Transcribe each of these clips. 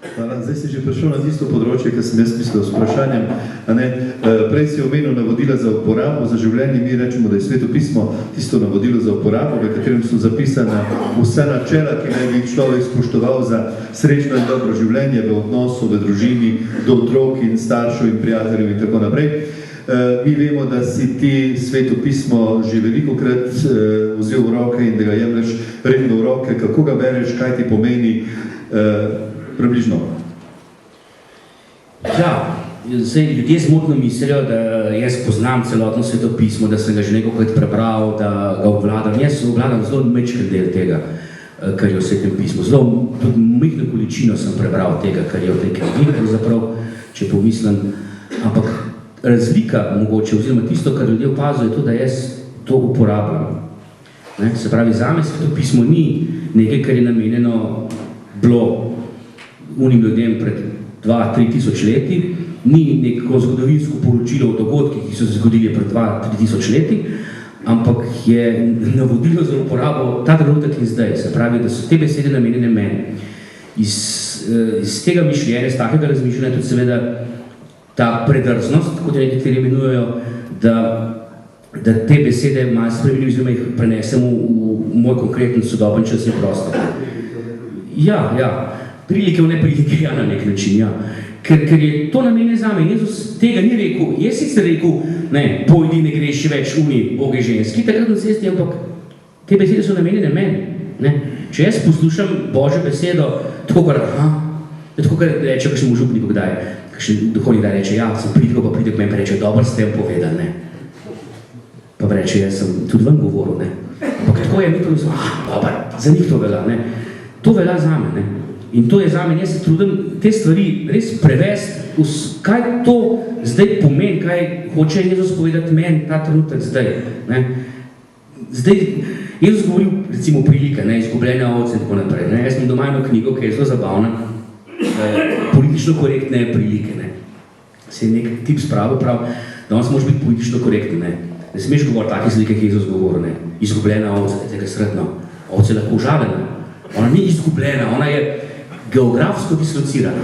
Zdaj si že prišel na tisto področje, ki sem jaz mislil s vprašanjem. Prej si omenil navodila za uporabo, za življenje. Mi rečemo, da je Sveto pismo tisto navodilo za uporabo, v katerem so zapisana vsa načela, ki naj bi jih človek spoštoval za srečno in dobro življenje v odnosu, v družini, do otrok in staršev in prijateljev in tako naprej. Mi vemo, da si ti Sveto pismo že velikokrat vzel v roke in da ga jemlješ redno v roke. Kako ga bereš, kaj ti pomeni približno? Ja, zdaj, ljudje zmotno mislijo, da jaz poznam celotno Sveto pismo, da sem ga že nekajkrat prebral, da ga obvladam. Jaz obvladam zelo majčken del tega, kar je v Svetem pismu. Zelo tudi majhno količino sem prebral tega, kar je v tej knjigi, pravzaprav, če pomislim. Ampak razlika mogoče, oziroma tisto, kar ljudje opazujo, je to, da jaz to uporabljam. Se pravi, zame Sveto pismo ni nekaj, kar je namenjeno bilo unim ljudem pred 2-3 tisoč leti, ni neko zgodovinsko poročilo o dogodkih, ki so se zgodili pred 2-3 tisoč leti, ampak je navodilo za uporabo ta trenutek in zdaj. Se pravi, da so te besede namenjene meni. Iz tega mišljenja, iz takega razmišljanja tudi seveda ta predrznost, kot je nekateri imenujejo, da te besede malo spremenim, oziroma jih prenesemo v moj konkreten sodoben čas in prostor. Ja, prilike v neprilike, ja, na nek način, ja. Ker je to namenje zame. Jezus tega ni rekel, jaz sicer rekel, ne, pojdi, ne greš več boge ženski, takrat na cesti, ampak te besede so namenjene meni. Ne. Če jaz poslušam Božjo besedo, tako kar reče kakšen župnik kdaj, kakšen duhovnik kdaj reče, ja, sem pridil, pa pride k meni, pa reče, dobro ste vam povedali, ne. Pa reče, jaz sem tudi vam govoril, ne. Ampak tako je, mi pa mislim, dobro, za njih to velja, ne. To velja zame, ne. In to je zame, jaz se trudim te stvari res prevesti, kaj to zdaj pomeni, kaj hoče Jezus povedati meni ta trenutek zdaj. Ne? Zdaj, Jezus govoril recimo prilike, ne, izgubljene ovce in tako naprej. Ne? Jaz sem doma eno knjigo, ki je zelo zabavna, politično korektne prilike. Ne? Se je nek tip spravil prav, danes moraš biti politično korektni. Ne smeš govoriti takih slike, ki je Jezus govoril. Ne? Izgubljena ovca, tega sredno. Ovca je lahko užaljena. Ona ni izgubljena, ona je geografsko dislocirana.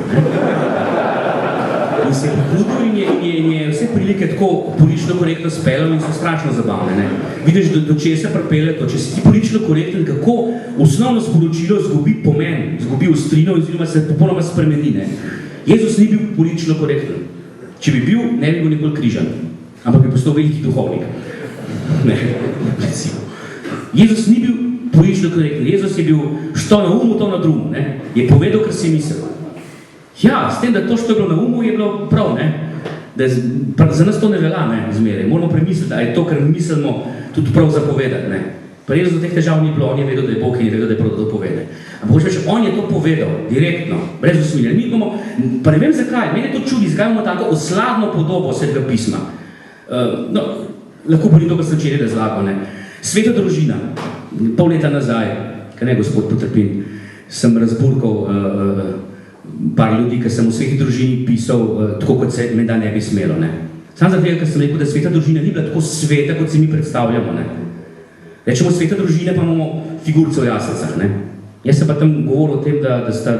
In se je potrudil in je vse prilike tako politično korektno speljal in so strašno zabavne. Ne? Vidiš, do česa pripelje to, če si ti politično korekten, kako osnovno sporočilo zgubi pomen, zgubi ostrino oziroma se popolnoma spremeni. Ne? Jezus ni bil politično korekten. Če bi bil, ne bi bil nikoli križan, ampak bi postal veliki duhovnik. Ne, recimo. Jezus ni bil politično korekten. Jezus je bil što na umu, to na drumu. Ne? Je povedal, kar si mislil. Ja, s tem, da to, što je bilo na umu, je bilo prav. Ne? Da za nas to ne velja, ne, zmeraj. Moramo premisliti, da je to, kar mislimo, tudi prav zapovedati. Ne? Pa Jezus do teh težav ni bilo, on je vedel, da je Bog in je vedel, da je prav, da to povede. Ampak hoče reči, on je to povedal, direktno, brez usmilja. Mi imamo, pa ne vem zakaj, meni to čudi, zakaj imamo tako osladno podobo Svetega pisma. Lahko boli to, kar sem včeraj razlagal, ne. Sveta družina, pol leta nazaj, kaj ne, gospod Potrpin, sem razburkal par ljudi, ki sem v sveti družini pisal tako, kot se menda ne bi smelo, ne. Sam zato, ker sem rekel, da sveta družina ni bila tako sveta, kot si mi predstavljamo, ne. Rečemo sveta družine, pa imamo figurce v jaslicah, ne. Jaz sem pa tam govoril o tem, da sta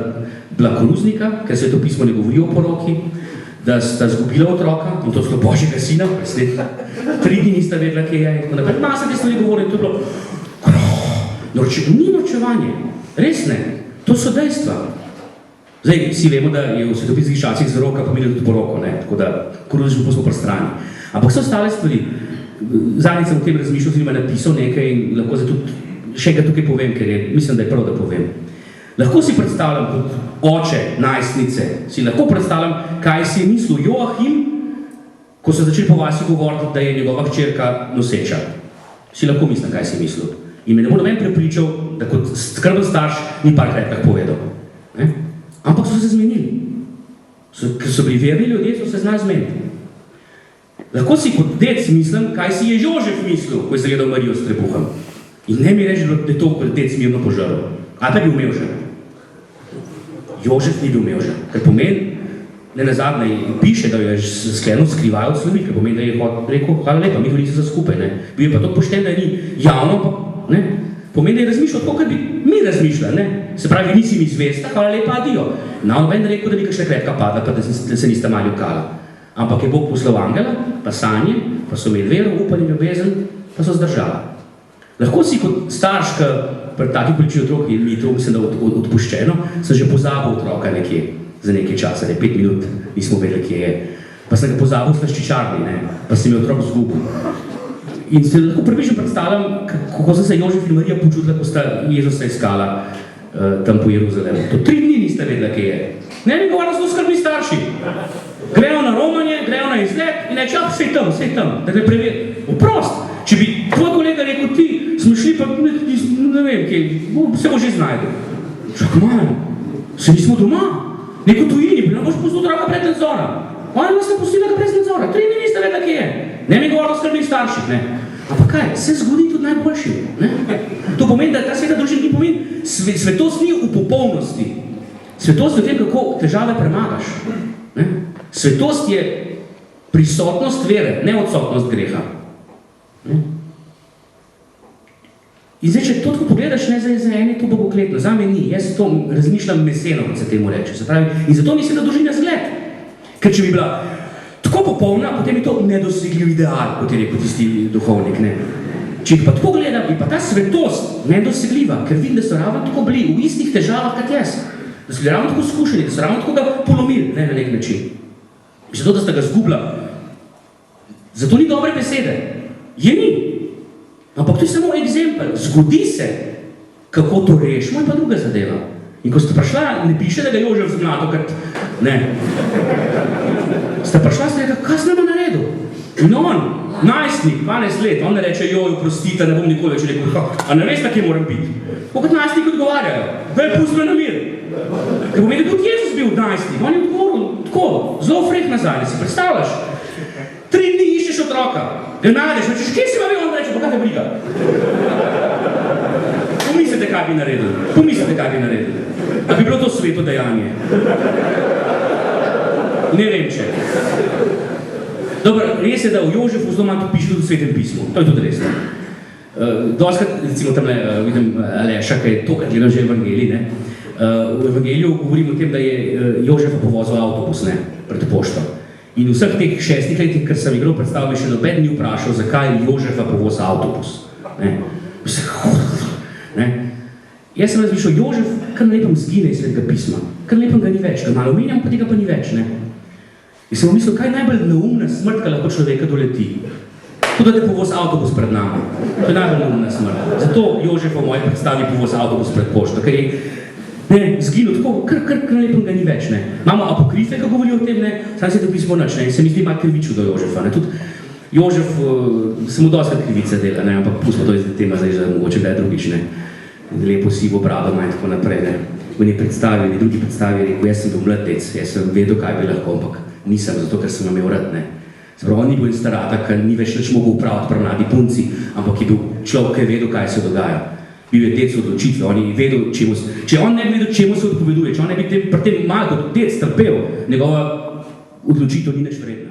bila koruznika, ker Sveto pismo ne govori o poroki, da sta zgubila otroka, in to zelo Božjega sina, presledila. 3 dni nista vedela, kje je, in tako naprej. Masa te stvari govoril, in to je bilo, ni norčevanje, res ne, to so dejstva. Zdaj, vsi vemo, da je v svetopiskih časih zaroka pomenila tudi poroko, ne, tako da koruzično posmo pri strani. Ampak so ostale stvari. Zadnjič sem o tem razmišljal, oziroma napisal nekaj in lahko se tudi še enkrat tukaj povem, ker mislim, da je prav, da povem. Lahko si predstavljam tudi oče, najstnice, si lahko predstavljam, kaj si je mislil Joachim, ko so začeli po vasi govoriti, da je njegova hčerka noseča. Si lahko mislim, kaj si je mislil. In me ne bo noben prepričal, da kot skrben starš ni parkrat tak povedal. Ne? Ampak so se zmenili. Ker so bili verni ljudje, so se znali zmeniti. Lahko si kot dec mislim, kaj si je Jožef mislil, ko je zagledal Marijo s trebuhom. In ne mi reči, da je to dec mirno požaril. Ali pa bi umel že. Jožef ni bil umel že. Ker pomeni, ne nazadnje, piše, da je sklenil skrivajo od slovi, ker pomeni, da je rekel, hvala lepa, mi to nisi za skupaj. Ne. Bil je pa to pošten, da ni javno, ne. Pomeni, da je razmišljal tako, kot bi mi razmišljali, ne? Se pravi, nisi mi zvesta, hvala lepa, adijo. Noben rekel, da bi kakšna kletka padla, pa da se nista mali vkala. Ampak je Bog poslal angela, pa sanje, pa so imeli vero, upanje, ljubezen, pa so zdržali. Lahko si kot starš, ki pri taki količini otrok, in mi to mislim, da odpuščeno, sem že pozabil otroka nekje za nekaj časa, 5 minut, nismo vedeli, kje je. Pa sem ga pozabil v slaščičarni, ne? Pa sem mi otrok zgubil. In se lahko približno predstavljam, kako sem se Jožef in Marija počutila, ko sta Jezusa iskala tam po Jeruzalemu. To 3 dni niste vedela, kje je. Ne bi govorila zelo skrbni starši. Grejo na romanje, grejo na izlet in reče, sej tam, da gre preveri. Oprost, če bi tvoj kolega rekel, ti smo šli pa, ne vem, kje, se bo že znajdel. Čakaj malo, se nismo doma, neko tujini, bi nam boš pustil otroka brez nadzora. Ona vas ne pustila ga brez nadzora, 3 dni niste vedela, kje je. Ne mi govorila o skrbnih starših, ne. Ampak kaj, se zgodi tudi najboljši, ne. To pomeni, da ta sveta družina ni pomeni, svetost ni v popolnosti. Svetost je v tem, kako težave premagaš. Ne? Svetost je prisotnost vere, ne odsotnost greha. Ne? In zdaj, če to tako pogledaš, ne za ene to bogokletno, za me ni, jaz to razmišljam meseno, kot se temu reče. Se pravi, in zato mislim, da družina zgled. Ker če bi bila tako popolna, potem je to nedosegljiv ideal, kot je rekel tisti duhovnik. Ne? Če pa tako gledam, je pa ta svetost nedosegljiva, ker vidim, da so ravno tako bili v istih težavah, kot jaz. Da so bili ravno tako skušeni, da so ravno tako ga polomili, ne, na nek način. Zato, da sta ga zgubila. Zato ni dobre besede. Je ni. Ampak to je samo eksempel. Zgodi se, kako to rešimo, in pa druga zadeva. In ko ste prišla, ne piše, da ga Jožef zmlato, ker ne. Ste prišla, ste rekla, kaj sem nama naredil? In on, najstnik, 12 let, on ne reče, joj, oprostite, ne bom nikoli več rekel, a ne veste, kje moram biti? Kot najstniki odgovarjajo, da je pustil na mir. Ker pomeni, tudi Jezus bil najstnik, on je odgovoril tako, zelo frek nazaj, si predstavljaš? 3 dni iščeš otroka, ga najdeš, rečeš, kje si vam je, on reče, pa kaj te briga? Pomislite, kaj bi naredili. A bi bilo to sveto dejanje? Ne vem če. Dobro, res je, da v Jožefu zelo malo piše tudi v Svetem pismu. To je tudi res. Doskrat, recimo tamle, vidim Aleša, ki je tokrat gledal že evangelij, ne? V evangeliju govorim o tem, da je Jožefa povozil avtobus, ne? Pred pošto. In v vseh teh 6 letih, ker sem igral predstavljal, še noben ni vprašal, zakaj Jožefa povozil avtobus. Ne? Ne? Jaz sem razmišljal, Jožef kar na lepem zgine iz Svetega pisma. Kar na lepem ga ni več, ga malo omenjam, pa tega pa ni več. Ne? In sem mislil, kaj je najbolj neumna smrt, kaj lahko človeka doleti. To, da te povoz avtobus pred nami. To je najbolj neumna smrt. Zato Jožef v moji predstavi povoz avtobus pred pošto, ker je zginil tako, kar na lepem ga ni več. Ne? Imamo apokrife, ki govorijo o tem, ne? Sam se to pismo nič, ne? In se mi zdi malo krivičil do Jožefa. Ne? Tudi Jožef se mu dosti krivice dela, ne? Ampak pustimo to iz tema, zdaj že mogoče da je drugič. Ne? Lepo sivo brado ima in tako naprej. Ne? V njej predstavi, v drugi predstavi je rekel, jaz sem bil mladec, jaz sem vedel, kaj bi lahko, ampak nisem, zato ker sem imel rad. Ne? Zapravo, on ni bil in starata, ker ni več nič mogel upraviti pri mladi punci, ampak je bil človek, ki je vedel, kaj se dogaja. Bil je dec odločitve, on je vedel, če on ne bi vedel, čemu se odpoveduje, če on ne bi pri tem malo kot dec trpel, njegova odločitev ni nič vredna.